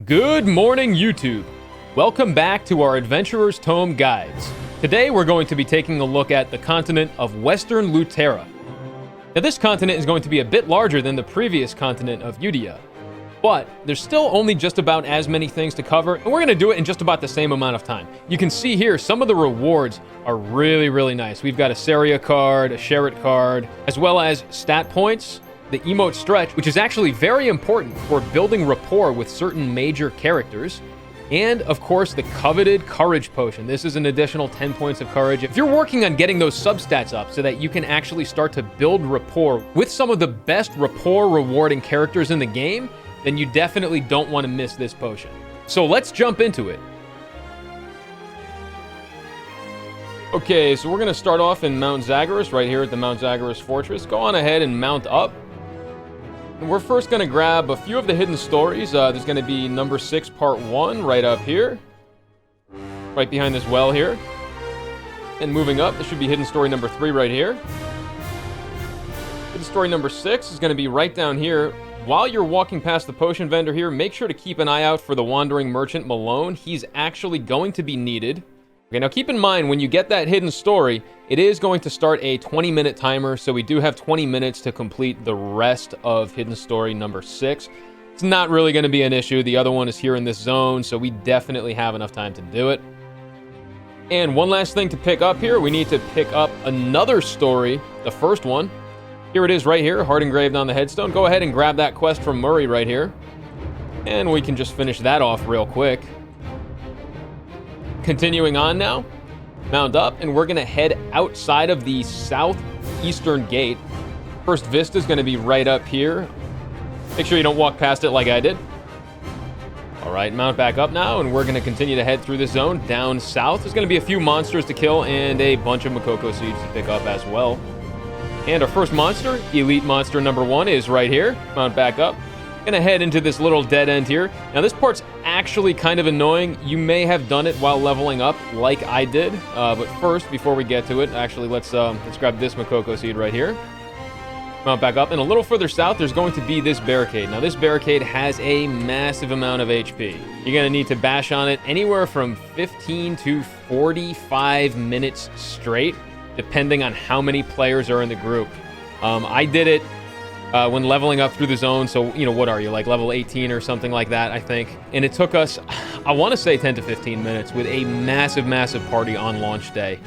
Good morning, YouTube. Welcome back to our Adventurer's Tome guides. Today we're going to be taking a look at the continent of Western Luterra. Now this continent is going to be a bit larger than the previous continent of Udia, but there's still only just about as many things to cover, and we're going to do it in just about the same amount of time. You can see here some of the rewards are really nice. We've got a Saria card, a Sherrit card, as well as stat points, the emote stretch, which is actually very important for building rapport with certain major characters, and of course the coveted courage potion. This is an additional 10 points of courage. If you're working on getting those substats up so that you can actually start to build rapport with some of the best rapport rewarding characters in the game, then you definitely don't want to miss this potion. So let's jump into it. Okay, so we're going to start off in Mount Zagoras, right here at the Mount Zagoras Fortress. Go on ahead and mount up. And we're first going to grab a few of the hidden stories. There's going to be number 6, part 1, right up here. Right behind this well here. And moving up, there should be hidden story number 3 right here. Hidden story number 6 is going to be right down here. While you're walking past the potion vendor here, make sure to keep an eye out for the wandering merchant Malone. He's actually going to be needed. Okay, now keep in mind, when you get that hidden story, it is going to start a 20-minute timer, so we do have 20 minutes to complete the rest of hidden story number 6. It's not really going to be an issue. The other one is here in this zone, so we definitely have enough time to do it. And one last thing to pick up here, we need to pick up another story, the first one. Here it is right here, heart engraved on the headstone. Go ahead and grab that quest from Murray right here. And we can just finish that off real quick. Continuing on now, mount up, and we're going to head outside of the southeastern gate. First vista is going to be right up here. Make sure you don't walk past it like I did. All right, mount back up now, and we're going to continue to head through this zone down south. There's going to be a few monsters to kill and a bunch of Mokoko Seeds to pick up as well. And our first monster, Elite Monster number 1, is right here. Mount back up. Gonna head into this little dead end here. Now this part's actually kind of annoying. You may have done it while leveling up like I did, but first, before we get to it, actually let's grab this Mokoko Seed right here. Mount back up, and a little further south there's going to be this barricade. Now this barricade has a massive amount of HP. You're gonna need to bash on it anywhere from 15 to 45 minutes straight, depending on how many players are in the group. I did it when leveling up through the zone, so, you know, what are you, like level 18 or something like that, I think. And it took us, I want to say 10 to 15 minutes with a massive party on launch day.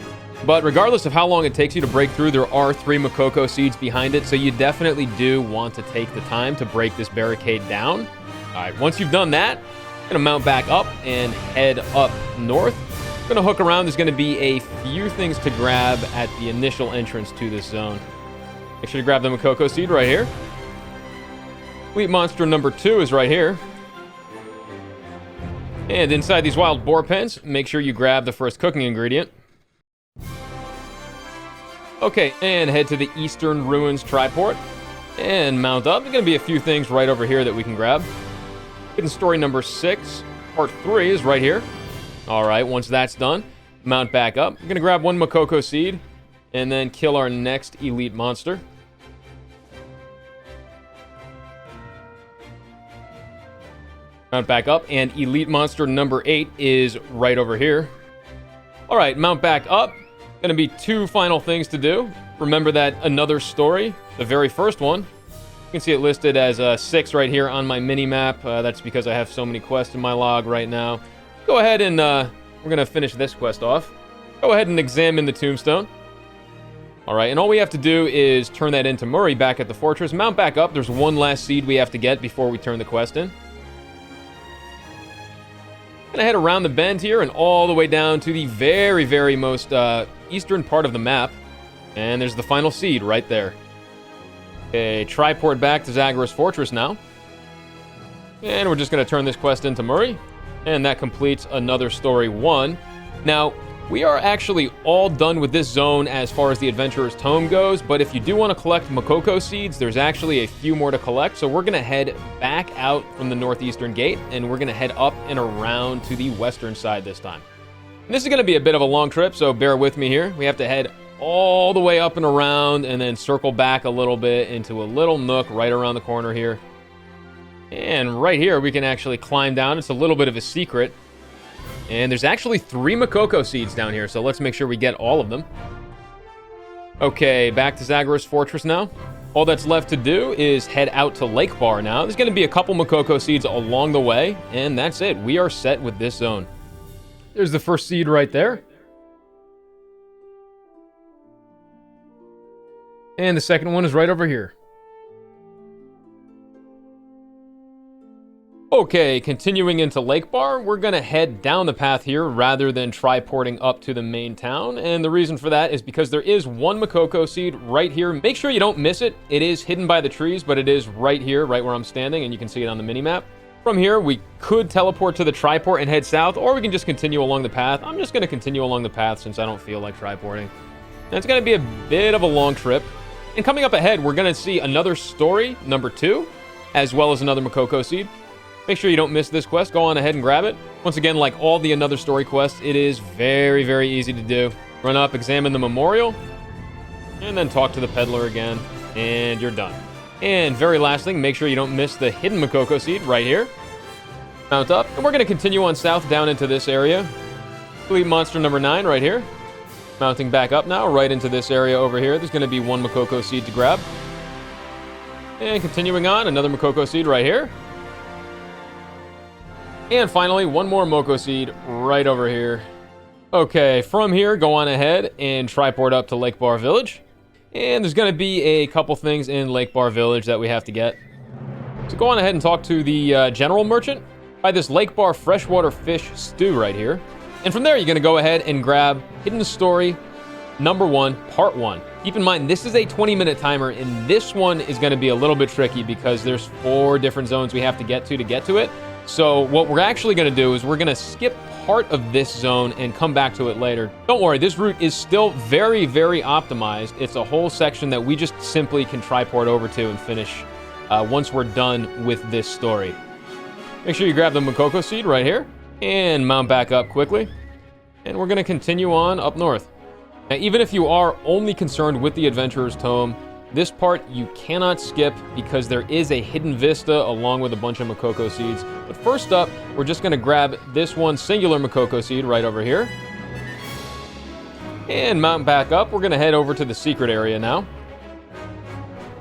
But regardless of how long it takes you to break through, there are 3 Mokoko Seeds behind it, so you definitely do want to take the time to break this barricade down. All right, once you've done that, I'm going to mount back up and head up north. I'm going to hook around. There's going to be a few things to grab at the initial entrance to this zone. Make sure to grab the Mokoko Seed right here. Elite Monster number 2 is right here. And inside these wild boar pens, make sure you grab the first cooking ingredient. Okay, and head to the Eastern Ruins Triport. And mount up. There's going to be a few things right over here that we can grab. Hidden story number 6, part 3 is right here. Alright, once that's done, mount back up. We're going to grab 1 Mokoko Seed, and then kill our next Elite Monster. Mount back up, and Elite Monster number 8 is right over here. Alright, mount back up. Gonna be 2 final things to do. Remember that another story, the very first one, you can see it listed as 6 right here on my mini-map. That's because I have so many quests in my log right now. Go ahead and, we're gonna finish this quest off. Go ahead and examine the tombstone. Alright, and all we have to do is turn that into Murray back at the fortress. Mount back up. There's 1 last seed we have to get before we turn the quest in. Gonna head around the bend here and all the way down to the very most eastern part of the map. And there's the final seed right there. Okay, triport back to Zagoras Fortress now. And we're just gonna turn this quest into Murray. And that completes another story 1. Now, we are actually all done with this zone as far as the Adventurer's Tome goes, but if you do want to collect Mokoko Seeds, there's actually a few more to collect, so we're going to head back out from the northeastern gate, and we're going to head up and around to the western side this time. And this is going to be a bit of a long trip, so bear with me here. We have to head all the way up and around, and then circle back a little bit into a little nook right around the corner here. And right here, we can actually climb down. It's a little bit of a secret. And there's actually 3 Mokoko Seeds down here, so let's make sure we get all of them. Okay, back to Zagoras Fortress now. All that's left to do is head out to Lakebar now. There's going to be a couple Mokoko Seeds along the way, and that's it. We are set with this zone. There's the first seed right there. And the second one is right over here. Okay, continuing into Lakebar, we're going to head down the path here rather than tri-porting up to the main town. And the reason for that is because there is one Mokoko Seed right here. Make sure you don't miss it. It is hidden by the trees, but it is right here, right where I'm standing, and you can see it on the minimap. From here, we could teleport to the tri-port and head south, or we can just continue along the path. I'm just going to continue along the path since I don't feel like tri-porting. And it's going to be a bit of a long trip. And coming up ahead, we're going to see another story, number 2, as well as another Mokoko Seed. Make sure you don't miss this quest. Go on ahead and grab it. Once again, like all the Another Story quests, it is very, very easy to do. Run up, examine the memorial, and then talk to the peddler again, and you're done. And very last thing, make sure you don't miss the hidden Mokoko Seed right here. Mount up, and we're going to continue on south down into this area. Elite monster number 9 right here. Mounting back up now, right into this area over here. There's going to be one Mokoko Seed to grab. And continuing on, another Mokoko Seed right here. And finally, one more Mokoko Seed right over here. Okay, from here, go on ahead and tri-port up to Lakebar Village. And there's going to be a couple things in Lakebar Village that we have to get. So go on ahead and talk to the general merchant. Buy this Lakebar freshwater fish stew right here. And from there, you're going to go ahead and grab Hidden Story number 1, part 1. Keep in mind, this is a 20-minute timer, and this one is going to be a little bit tricky because there's 4 different zones we have to get to it. So what we're actually going to do is we're going to skip part of this zone and come back to it later. Don't worry, this route is still very, very optimized. It's a whole section that we just simply can tri-port over to and finish once we're done with this story. Make sure you grab the Mokoko Seed right here and mount back up quickly. And we're going to continue on up north. Now, even if you are only concerned with the Adventurer's Tome, this part you cannot skip because there is a hidden vista along with a bunch of Mokoko Seeds. But first up, we're just going to grab this one singular Mokoko Seed right over here. And mount back up. We're going to head over to the secret area now.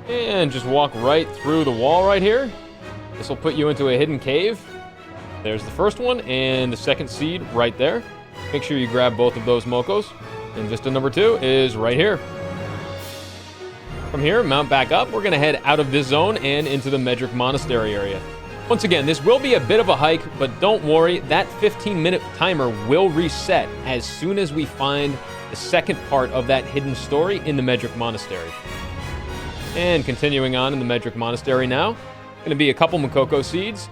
And just walk right through the wall right here. This will put you into a hidden cave. There's the first one and the second seed right there. Make sure you grab both of those Mokos. And vista number 2 is right here. From here, mount back up. We're going to head out of this zone and into the Medric Monastery area. Once again, this will be a bit of a hike, but don't worry, that 15-minute timer will reset as soon as we find the second part of that hidden story in the Medric Monastery. And continuing on in the Medric Monastery now, going to be a couple Mokoko Seeds.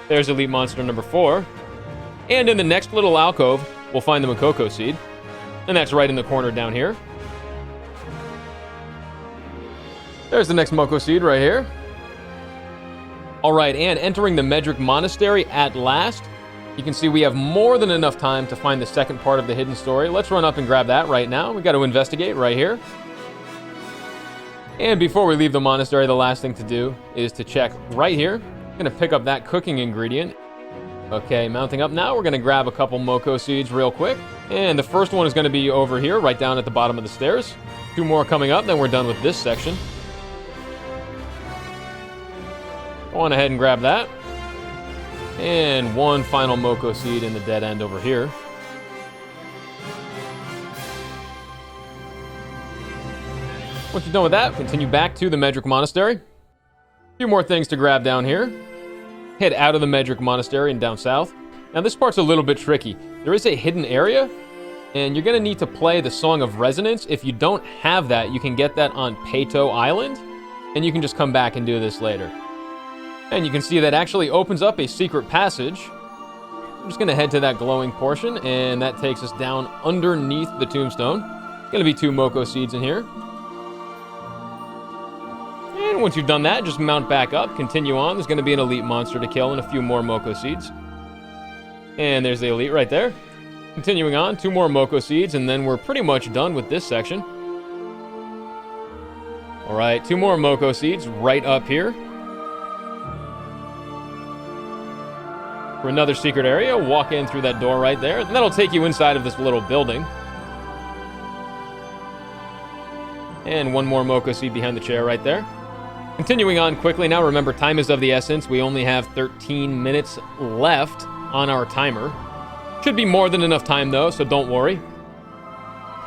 There's Elite Monster number 4. And in the next little alcove, we'll find the Mokoko Seed. And that's right in the corner down here. There's the next Mokoko Seed right here. All right, and entering the Medric Monastery at last. You can see we have more than enough time to find the second part of the hidden story. Let's run up and grab that right now. We got to investigate right here. And before we leave the monastery, the last thing to do is to check right here. I'm going to pick up that cooking ingredient. Okay, mounting up now. We're going to grab a couple Mokoko Seeds real quick. And the first one is going to be over here, right down at the bottom of the stairs. 2 more coming up, then we're done with this section. Go on ahead and grab that. And one final Mokoko Seed in the dead end over here. Once you're done with that, continue back to the Medric Monastery. A few more things to grab down here. Head out of the Medric Monastery and down south. Now this part's a little bit tricky. There is a hidden area, and you're going to need to play the Song of Resonance. If you don't have that, you can get that on Peto Island, and you can just come back and do this later. And you can see that actually opens up a secret passage. I'm just going to head to that glowing portion, and that takes us down underneath the tombstone. Going to be 2 Mokoko Seeds in here. And once you've done that, just mount back up, continue on. There's going to be an elite monster to kill and a few more Mokoko Seeds. And there's the elite right there. Continuing on, 2 more Mokoko Seeds, and then we're pretty much done with this section. All right, 2 more Mokoko Seeds right up here. for another secret area. Walk in through that door right there, and that'll take you inside of this little building. And one more Mokoko Seed behind the chair right there. Continuing on quickly now, remember, time is of the essence. We only have 13 minutes left on our timer. Should be more than enough time, though, so don't worry.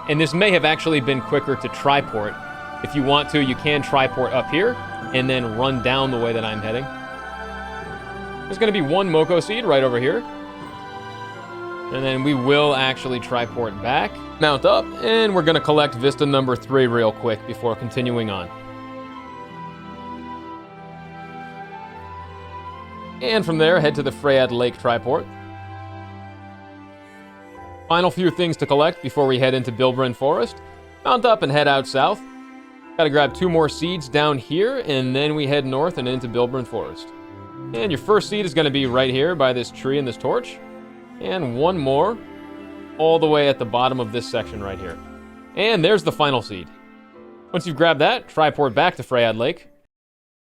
And this may have actually been quicker to triport. If you want to, you can triport up here and then run down the way that I'm heading. There's going to be one Mokoko Seed right over here. And then we will actually triport back, mount up, and we're going to collect Vista number 3 real quick before continuing on. And from there, head to the Freyad Lake Triport. Final few things to collect before we head into Bilbrin Forest. Mount up and head out south. Gotta grab 2 more seeds down here, and then we head north and into Bilbrin Forest. And your first seed is going to be right here by this tree and this torch. And one more all the way at the bottom of this section right here. And there's the final seed. Once you've grabbed that, triport back to Freyad Lake.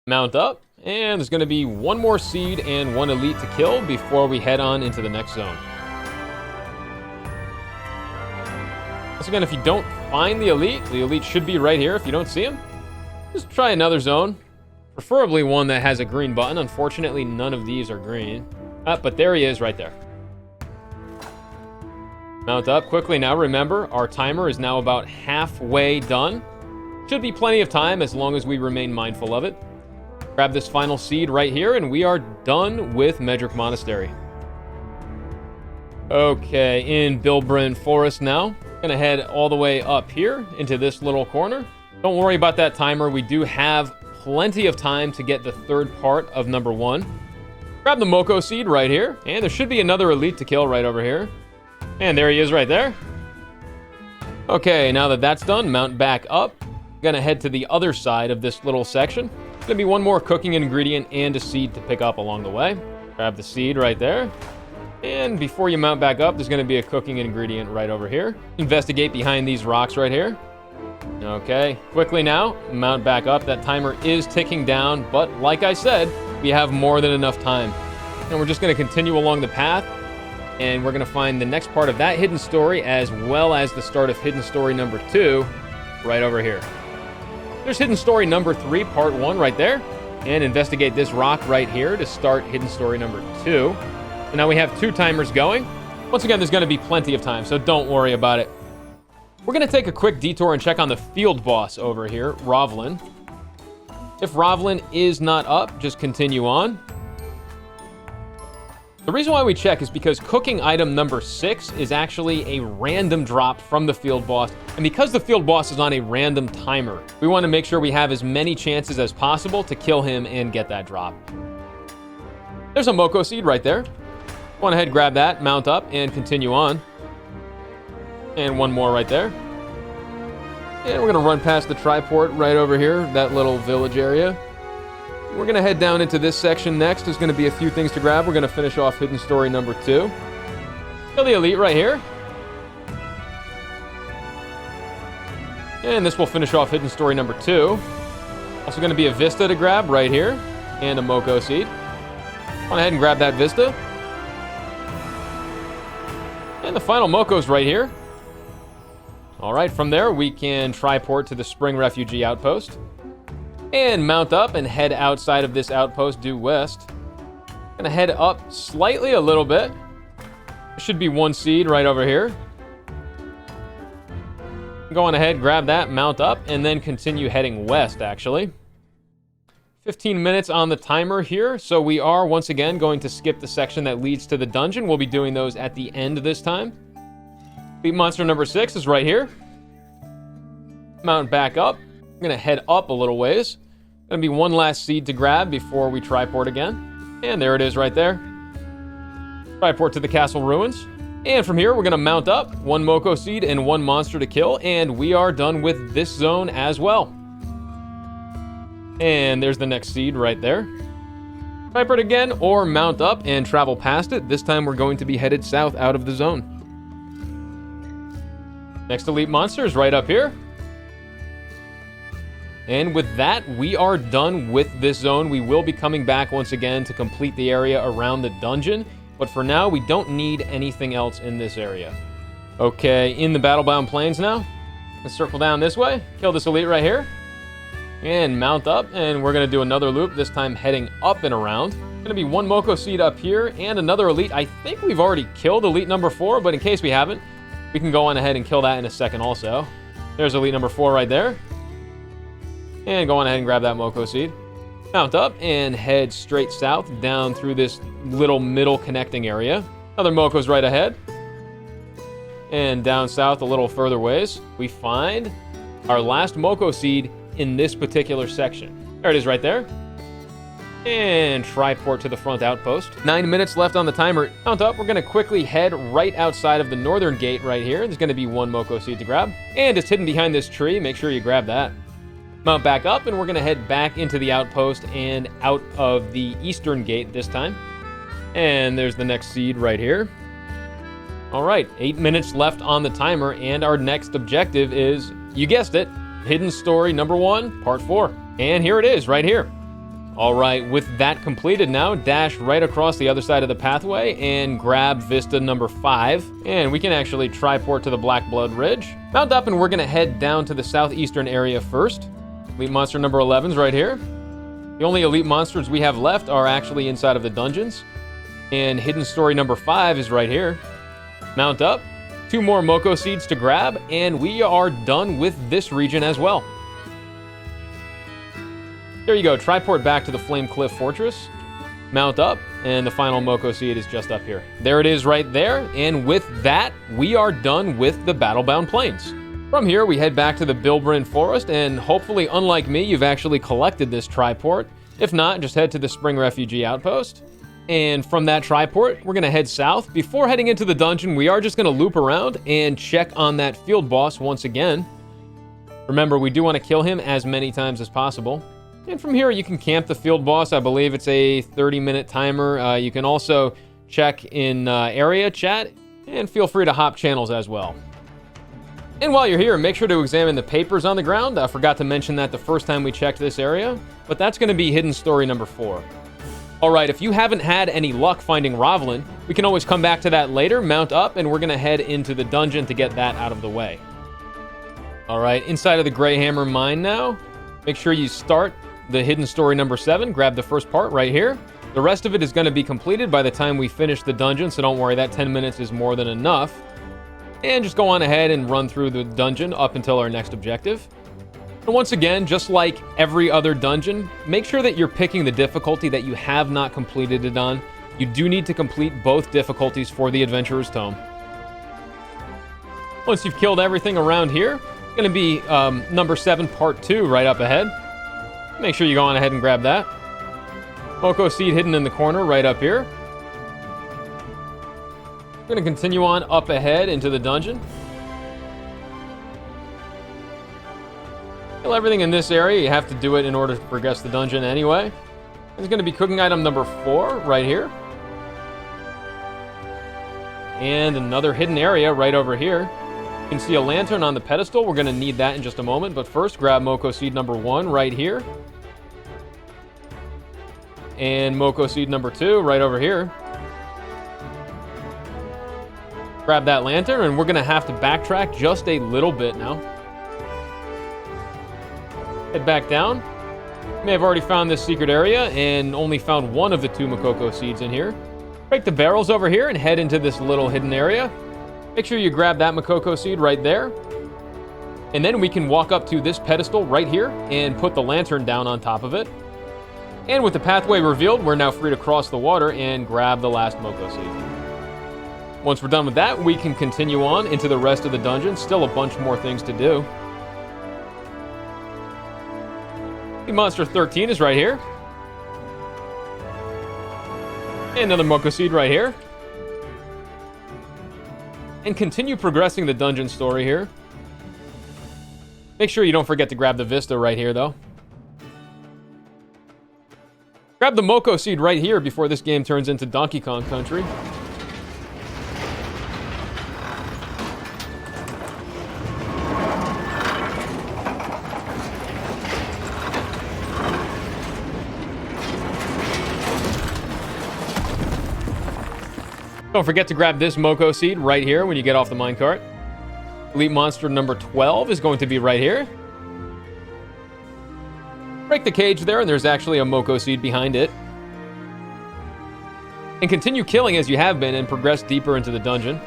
Mount up, and there's going to be one more seed and 1 elite to kill before we head on into the next zone. Once again, if you don't find the elite should be right here. If you don't see him, just try another zone. Preferably one that has a green button. Unfortunately, none of these are green. But there he is right there. Mount up quickly now. Remember, our timer is now about halfway done. Should be plenty of time as long as we remain mindful of it. Grab this final seed right here, and we are done with Medric Monastery. Okay, in Bilbrin Forest now. Gonna head all the way up here into this little corner. Don't worry about that timer. We do have plenty of time to get the 3rd part of number 1. Grab the Mokoko Seed right here, and there should be another elite to kill right over here. And there he is right there. Okay, now that that's done, mount back up. Gonna head to the other side of this little section. Gonna be one more cooking ingredient and a seed to pick up along the way. Grab the seed right there. And before you mount back up, there's going to be a cooking ingredient right over here. Investigate behind these rocks right here. Okay, quickly now, mount back up. That timer is ticking down, but like I said, we have more than enough time. And we're just going to continue along the path, and we're going to find the next part of that hidden story, as well as the start of hidden story number 2, right over here. There's hidden story number 3, part 1 right there, and investigate this rock right here to start hidden story number 2. And now we have 2 timers going. Once again, there's going to be plenty of time, so don't worry about it. We're going to take a quick detour and check on the field boss over here, Rovlin. If Rovlin is not up, just continue on. The reason why we check is because cooking item number 6 is actually a random drop from the field boss. And because the field boss is on a random timer, we want to make sure we have as many chances as possible to kill him and get that drop. There's a Mokoko Seed right there. Go on ahead, grab that, mount up, and continue on. And one more right there. And we're going to run past the triport right over here, that little village area. We're going to head down into this section next. There's going to be a few things to grab. We're going to finish off hidden story number 2. Kill the elite right here. And this will finish off hidden story number 2. Also going to be a Vista to grab right here, and a Mokoko Seed. Go on ahead and grab that Vista. And the final Moko's right here. All right, from there, we can triport to the Spring Refugee Outpost. And mount up and head outside of this outpost due west. Gonna head up slightly a little bit. There should be 1 seed right over here. Go on ahead, grab that, mount up, and then continue heading west, actually. 15 minutes on the timer here, so we are once again going to skip the section that leads to the dungeon. We'll be doing those at the end this time. Beat monster number 6 is right here. Mount back up. I'm gonna head up a little ways. Gonna be 1 last seed to grab before we triport again. And there it is right there. Triport to the castle ruins. And from here, we're gonna mount up, 1 Mokoko Seed and 1 monster to kill, and we are done with this zone as well. And there's the next seed right there. Triport again, or mount up and travel past it. This time we're going to be headed south out of the zone. Next elite monster is right up here. And with that, we are done with this zone. We will be coming back once again to complete the area around the dungeon but for now, we don't need anything else in this area. Okay, in the Battlebound Plains now. Let's circle down this way, kill this elite right here, and mount up, and we're going to do another loop, this time heading up and around. Going to be one Mokoko Seed up here, and another elite. I think we've already killed elite number 4, but in case we haven't, we can go on ahead and kill that in a second also. There's elite number 4 right there. And go on ahead and grab that Mokoko Seed. Mount up and head straight south down through this little middle connecting area. Another Moko's right ahead. And down south a little further ways, we find our last Mokoko Seed in this particular section. There it is right there. And triport to the front outpost. 9 minutes left on the timer. Mount up. We're going to quickly head right outside of the northern gate right here. There's going to be one Mokoko Seed to grab. And it's hidden behind this tree. Make sure you grab that. Mount back up, and we're going to head back into the outpost and out of the eastern gate this time. And there's the next seed right here. All right, 8 minutes left on the timer, and our next objective is, you guessed it, Hidden Story number 1, part 4. And here it is, right here. All right, with that completed now, dash right across the other side of the pathway and grab Vista number 5. And we can actually triport to the Black Blood Ridge. Mount up, and we're going to head down to the southeastern area first. Elite monster number 11's right here. The only elite monsters we have left are actually inside of the dungeons. And Hidden Story number 5 is right here. Mount up. 2 more Mokoko Seeds to grab, and we are done with this region as well. There you go. Triport back to the Flame Cliff Fortress. Mount up, and the final Mokoko Seed is just up here. There it is right there, and with that, we are done with the Battlebound Plains. From here, we head back to the Bilbrin Forest, and hopefully, unlike me, you've actually collected this triport. If not, just head to the Spring Refugee Outpost. And from that triport, we're going to head south. Before heading into the dungeon, we are just going to loop around and check on that field boss once again. Remember, we do want to kill him as many times as possible. And from here, you can camp the field boss. I believe it's a 30-minute timer. You can also check in area chat, and feel free to hop channels as well. And while you're here, make sure to examine the papers on the ground. I forgot to mention that the first time we checked this area, but that's going to be Hidden Story number 4. All right, if you haven't had any luck finding Rovlin, we can always come back to that later, mount up, and we're going to head into the dungeon to get that out of the way. All right, inside of the Greyhammer mine now. Make sure you start the Hidden Story number 7. Grab the first part right here. The rest of it is going to be completed by the time we finish the dungeon, so don't worry, that 10 minutes is more than enough. And just go on ahead and run through the dungeon up until our next objective. And once again, just like every other dungeon, make sure that you're picking the difficulty that you have not completed it on. You do need to complete both difficulties for the Adventurer's Tome. Once you've killed everything around here, it's going to be number 7, part 2 right up ahead. Make sure you go on ahead and grab that. Mokoko Seed hidden in the corner right up here. We're going to continue on up ahead into the dungeon. Kill everything in this area. You have to do it in order to progress the dungeon anyway. There's going to be cooking item number 4 right here. And another hidden area right over here. You can see a lantern on the pedestal. We're going to need that in just a moment. But first, grab Mokoko Seed number 1 right here. And Mokoko Seed number 2 right over here. Grab that lantern, and we're going to have to backtrack just a little bit now. Head back down. You may have already found this secret area and only found one of the 2 Mokoko Seeds in here. Break the barrels over here and head into this little hidden area. Make sure you grab that Mokoko Seed right there. And then we can walk up to this pedestal right here and put the lantern down on top of it. And with the pathway revealed, we're now free to cross the water and grab the last Mokoko Seed. Once we're done with that, we can continue on into the rest of the dungeon. Still a bunch more things to do. Monster 13 is right here. And another Mokoko Seed right here. And continue progressing the dungeon story here. Make sure you don't forget to grab the Vista right here, though. Grab the Mokoko Seed right here before this game turns into Donkey Kong Country. Don't forget to grab this Mokoko Seed right here when you get off the minecart. Elite monster number 12 is going to be right here. Break the cage there, and there's actually a Mokoko Seed behind it. And continue killing as you have been and progress deeper into the dungeon.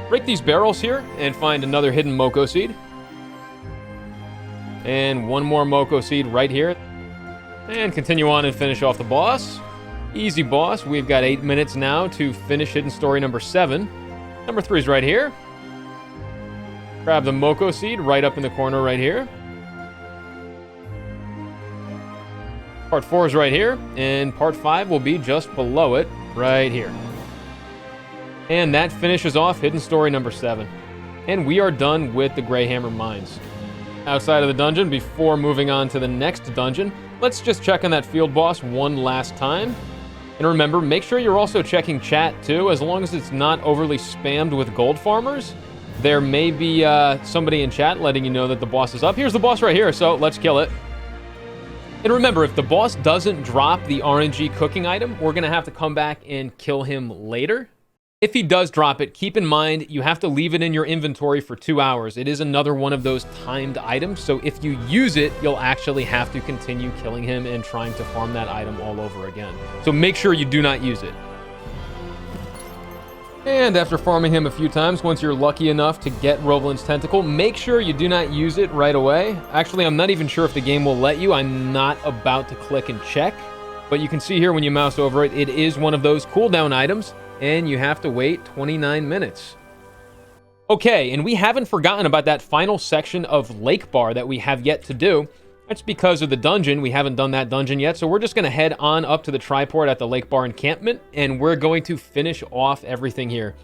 Break these barrels here and find another hidden Mokoko Seed. And one more Mokoko Seed right here. And continue on and finish off the boss. Easy boss. We've got 8 minutes now to finish hidden story number 7. Number 3 is right here. Grab the Mokoko Seed right up in the corner right here. Part 4 is right here, and part 5 will be just below it, right here. And that finishes off hidden story number 7. And we are done with the Greyhammer Mines. Outside of the dungeon, before moving on to the next dungeon, let's just check on that field boss one last time. And remember, make sure you're also checking chat too, as long as it's not overly spammed with gold farmers. There may be somebody in chat letting you know that the boss is up. Here's the boss right here, so let's kill it. And remember, if the boss doesn't drop the RNG cooking item, we're going to have to come back and kill him later. If he does drop it, keep in mind you have to leave it in your inventory for 2 hours. It is another one of those timed items, so if you use it, you'll actually have to continue killing him and trying to farm that item all over again. So make sure you do not use it. And after farming him a few times, once you're lucky enough to get Rovland's Tentacle, make sure you do not use it right away. Actually, I'm not even sure if the game will let you. I'm not about to click and check. But you can see here when you mouse over it, it is one of those cooldown items, and you have to wait 29 minutes. Okay, and we haven't forgotten about that final section of Lakebar that we have yet to do. That's because of the dungeon. We haven't done that dungeon yet, so we're just going to head on up to the triport at the Lakebar encampment, and we're going to finish off everything here.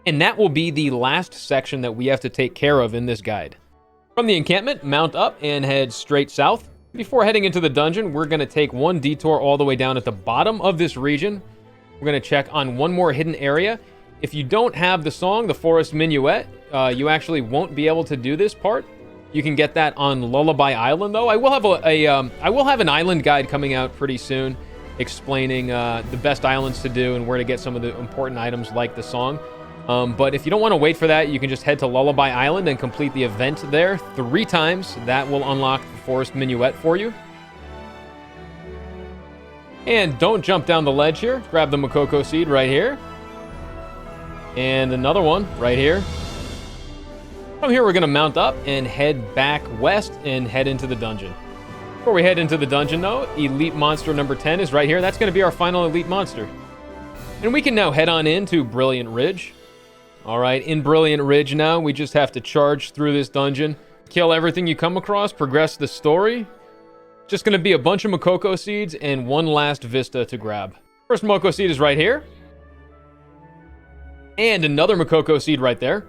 And that will be the last section that we have to take care of in this guide. From the encampment, mount up and head straight south. Before heading into the dungeon, we're going to take one detour all the way down at the bottom of this region. We're going to check on one more hidden area. If you don't have the song, The Forest Minuet, you actually won't be able to do this part. You can get that on Lullaby Island, though. I will have an island guide coming out pretty soon, explaining the best islands to do and where to get some of the important items like the song. But if you don't want to wait for that, you can just head to Lullaby Island and complete the event there 3 times. That will unlock the Forest Minuet for you. And don't jump down the ledge here. Grab the Mokoko Seed right here. And another one right here. From here, we're going to mount up and head back west and head into the dungeon. Before we head into the dungeon, though, Elite Monster number 10 is right here. That's going to be our final Elite Monster. And we can now head on into Brilliant Ridge. All right, in Brilliant Ridge now, we just have to charge through this dungeon, kill everything you come across, progress the story. Just going to be a bunch of Mokoko Seeds and one last vista to grab. First Mokoko Seed is right here. And another Mokoko Seed right there.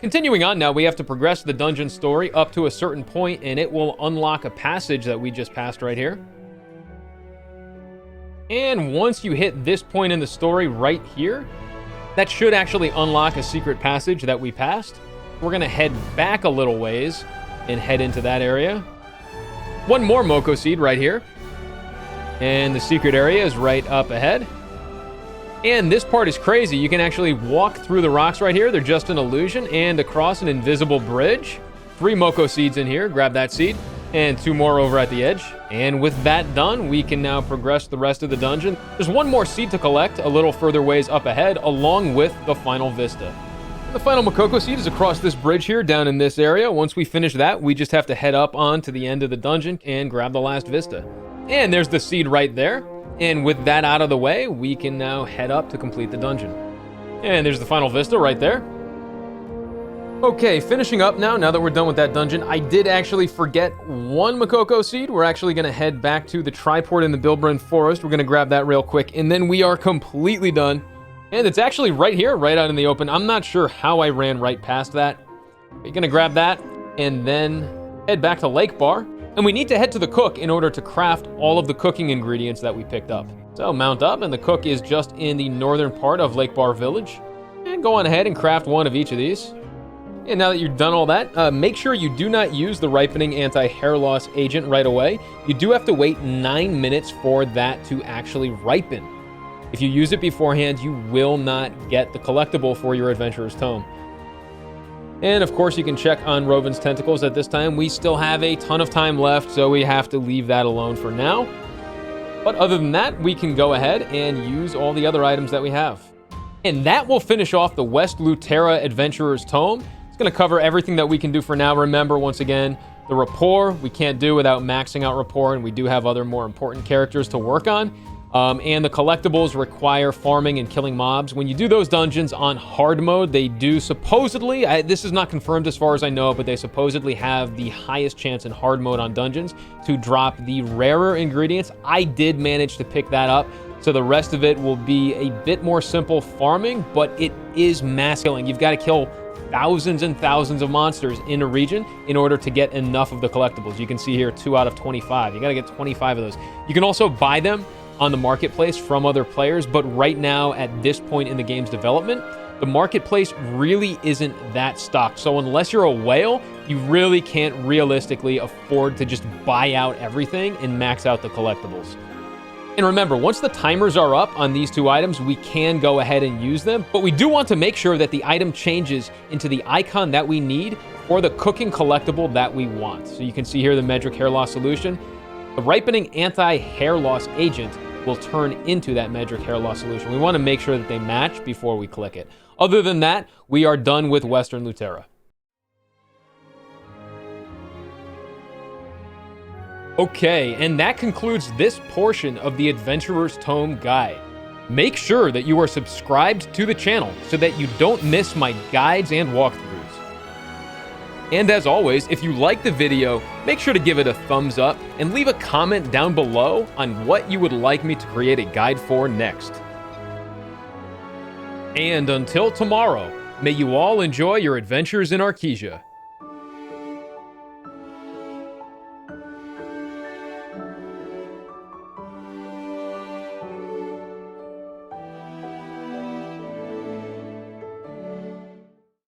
Continuing on now, we have to progress the dungeon story up to a certain point, and it will unlock a passage that we just passed right here. And once you hit this point in the story right here, that should actually unlock a secret passage that we passed. We're going to head back a little ways and head into that area. One more Mokoko Seed right here. And the secret area is right up ahead. And this part is crazy. You can actually walk through the rocks right here. They're just an illusion. And across an invisible bridge. 3 Mokoko Seeds in here. Grab that seed. And 2 more over at the edge. And with that done, we can now progress the rest of the dungeon. There's one more seed to collect a little further ways up ahead, along with the final vista. The final Mokoko Seed is across this bridge here, down in this area. Once we finish that, we just have to head up on to the end of the dungeon and grab the last vista. And there's the seed right there. And with that out of the way, we can now head up to complete the dungeon. And there's the final vista right there. Okay, finishing up now that we're done with that dungeon, I did actually forget one Mokoko Seed. We're actually going to head back to the triport in the Bilbrin Forest. We're going to grab that real quick, and then we are completely done. And it's actually right here, right out in the open. I'm not sure how I ran right past that. We're going to grab that, and then head back to Lakebar. And we need to head to the cook in order to craft all of the cooking ingredients that we picked up. So mount up, and the cook is just in the northern part of Lakebar Village. And go on ahead and craft one of each of these. And now that you've done all that, make sure you do not use the ripening anti-hair loss agent right away. You do have to wait 9 minutes for that to actually ripen. If you use it beforehand, you will not get the collectible for your Adventurer's Tome. And of course, you can check on Rovin's Tentacles at this time. We still have a ton of time left, so we have to leave that alone for now. But other than that, we can go ahead and use all the other items that we have. And that will finish off the West Luterra Adventurer's Tome. It's going to cover everything that we can do for now. Remember, once again, the rapport we can't do without maxing out rapport, and we do have other more important characters to work on. And the collectibles require farming and killing mobs. When you do those dungeons on hard mode, they do supposedly, this is not confirmed as far as I know, but they supposedly have the highest chance in hard mode on dungeons to drop the rarer ingredients. I did manage to pick that up, so the rest of it will be a bit more simple farming, but it is mass killing. You've got to kill thousands and thousands of monsters in a region in order to get enough of the collectibles. You can see here 2 out of 25. You got to get 25 of those. You can also buy them on the marketplace from other players, but right now at this point in the game's development, the marketplace really isn't that stocked. So unless you're a whale, you really can't realistically afford to just buy out everything and max out the collectibles. And remember, once the timers are up on these 2 items, we can go ahead and use them, but we do want to make sure that the item changes into the icon that we need or the cooking collectible that we want. So you can see here the Medric hair loss solution. The ripening anti-hair loss agent will turn into that Medric hair loss solution. We want to make sure that they match before we click it. Other than that, we are done with Western Luterra. Okay, and that concludes this portion of the Adventurer's Tome guide. Make sure that you are subscribed to the channel so that you don't miss my guides and walkthroughs. And as always, if you like the video, make sure to give it a thumbs up and leave a comment down below on what you would like me to create a guide for next. And until tomorrow, may you all enjoy your adventures in Arkesia.